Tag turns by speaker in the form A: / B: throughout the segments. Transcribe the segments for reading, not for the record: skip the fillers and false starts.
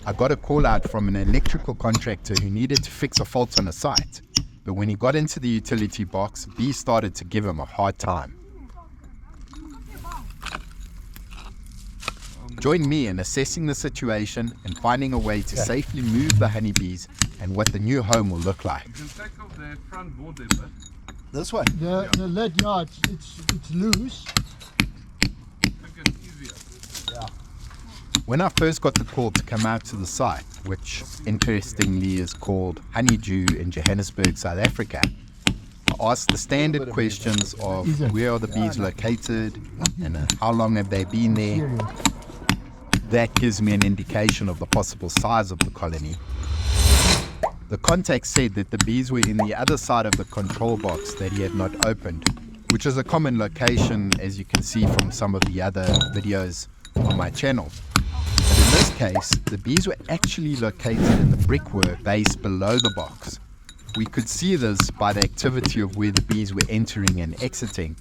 A: I got a call out from an electrical contractor who needed to fix a fault on a site. But when he got into the utility box, bees started to give him a hard time. Join me in assessing the situation and finding a way to safely move the honeybees and what the new home will look like.
B: You can take off the front board there, but
A: This one?
C: The lid, yeah, it's loose.
B: I think it's easier.
C: Yeah.
A: When I first got the call to come out to the site, which interestingly is called Honeydew in Johannesburg, South Africa, I asked the standard questions of where are the bees located and how long have they been there. That gives me an indication of the possible size of the colony. The contact said that the bees were in the other side of the control box that he had not opened, which is a common location, as you can see from some of the other videos on my channel. But in this case, the bees were actually located in the brickwork base below the box. We could see this by the activity of where the bees were entering and exiting.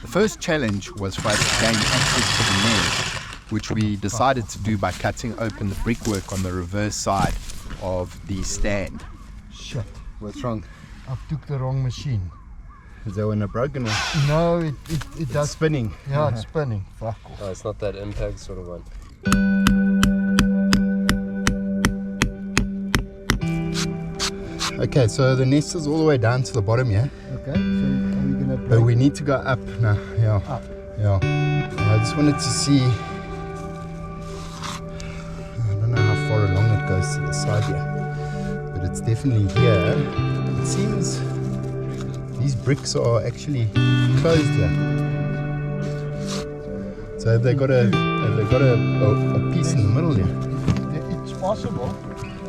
A: The first challenge was for us to gain access to the nest, which we decided to do by cutting open the brickwork on the reverse side of the stand.
C: Shit,
A: What's wrong?
C: I took the wrong machine.
A: Is that one a broken one?
C: No, it does.
A: Spinning.
C: Yeah, it's spinning. Fuck off.
D: Oh, it's not that impact sort of one.
A: Okay, so the nest is all the way down to the bottom here.
C: Okay, so are we gonna
A: But
C: break
A: we need to go up now. Yeah.
C: up?
A: Yeah. I just wanted to see. I don't know how far along it goes to the side here, but it's definitely here. It seems these bricks are actually closed here. So have they got a piece in the middle here?
C: It's possible.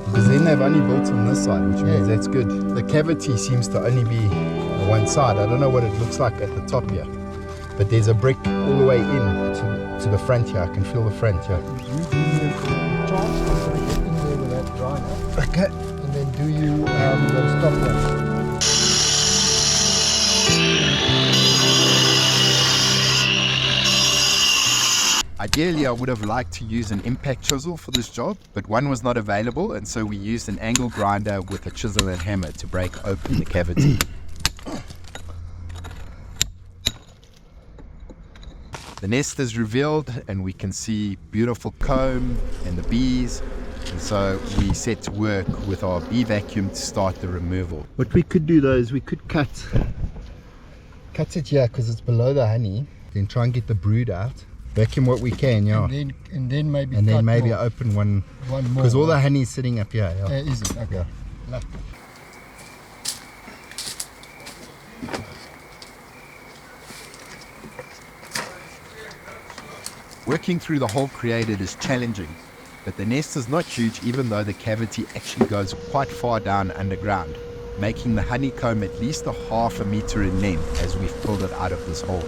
A: Because then they've only built on this side, which means that's good. The cavity seems to only be on one side. I don't know what it looks like at the top here, but there's a brick all the way in to the front here. I can feel the front here.
C: You give me a chance to get in there with that grinder.
A: Okay.
C: And then do you the stopwatch?
A: Ideally, I would have liked to use an impact chisel for this job, but one was not available, and so we used an angle grinder with a chisel and hammer to break open the cavity. The nest is revealed, and we can see beautiful comb and the bees, and so we set to work with our bee vacuum to start the removal. What we could do though is we could cut it here because it's below the honey, then try and get the brood out. Vacuum what we can, yeah.
C: And then maybe more.
A: Open one
C: One more.
A: because all the honey is sitting up here. Yeah.
C: Is it? Okay.
A: Yeah. Working through the hole created is challenging, but the nest is not huge even though the cavity actually goes quite far down underground, making the honeycomb at least a half a meter in length as we've pulled it out of this hole.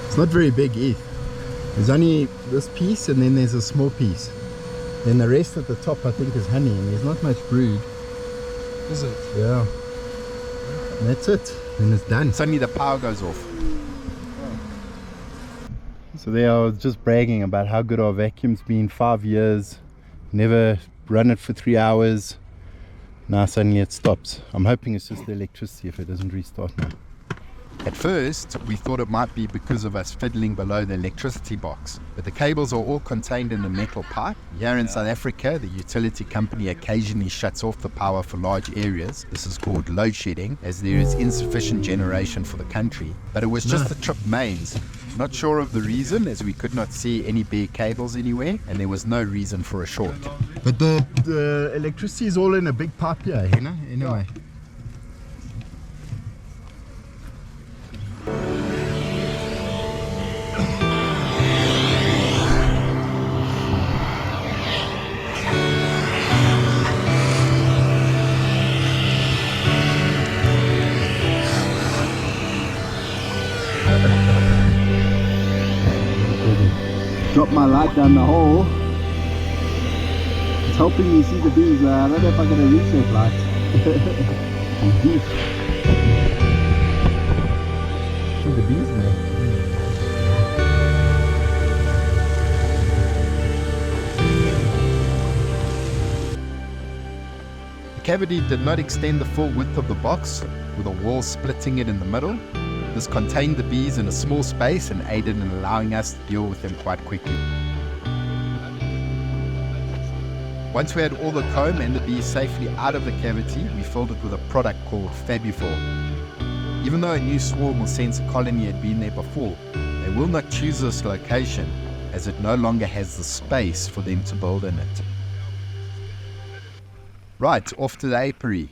A: It's not very big either. There's only this piece and then there's a small piece. Then the rest at the top I think is honey and there's not much brood.
D: Is it?
A: Yeah. And that's it. Then it's done. Suddenly the power goes off. So there I was just bragging about how good our vacuum's been. 5 years. Never run it for 3 hours. Now suddenly it stops. I'm hoping it's just the electricity if it doesn't restart now. At first, we thought it might be because of us fiddling below the electricity box, but the cables are all contained in a metal pipe. Here in South Africa, the utility company occasionally shuts off the power for large areas. This is called load shedding, as there is insufficient generation for the country. But it was just the tripped mains. Not sure of the reason, as we could not see any bare cables anywhere, and there was no reason for a short. But the electricity is all in a big pipe here, you know? Anyway. Drop my light down the hole. It's helping me see the bees. I don't know if I'm going to reach that light. It's deep. See the bees in there. The cavity did not extend the full width of the box, with a wall splitting it in the middle. This contained the bees in a small space and aided in allowing us to deal with them quite quickly. Once we had all the comb and the bees safely out of the cavity, we filled it with a product called Fabufor. Even though a new swarm or sense colony had been there before, they will not choose this location as it no longer has the space for them to build in it. Right, off to the apiary.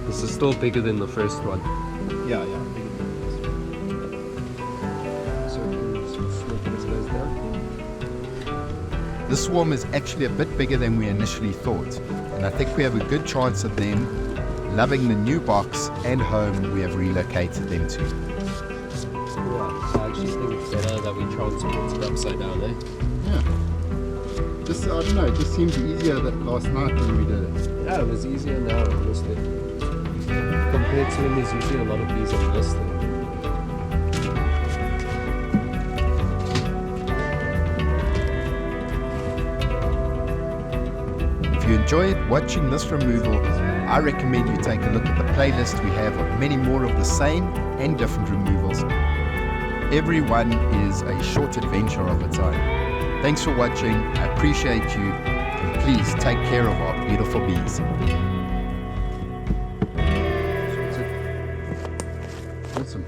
D: This is still bigger than the first one.
A: Yeah, bigger than this.
D: So we can just look at this guys down.
A: This swarm is actually a bit bigger than we initially thought, and I think we have a good chance of them loving the new box and home we have relocated them to.
D: Yeah, so I actually think it's better that we transport it upside down, eh?
A: Yeah. Just, I don't know, it just seemed easier that last night when we did it.
D: Yeah, it was easier now, honestly. Compared to when there's usually a lot of bees on this thing.
A: If you enjoyed watching this removal, I recommend you take a look at the playlist we have of many more of the same and different removals. Every one is a short adventure of its own. Thanks for watching, I appreciate you, and please take care of our beautiful bees. Awesome.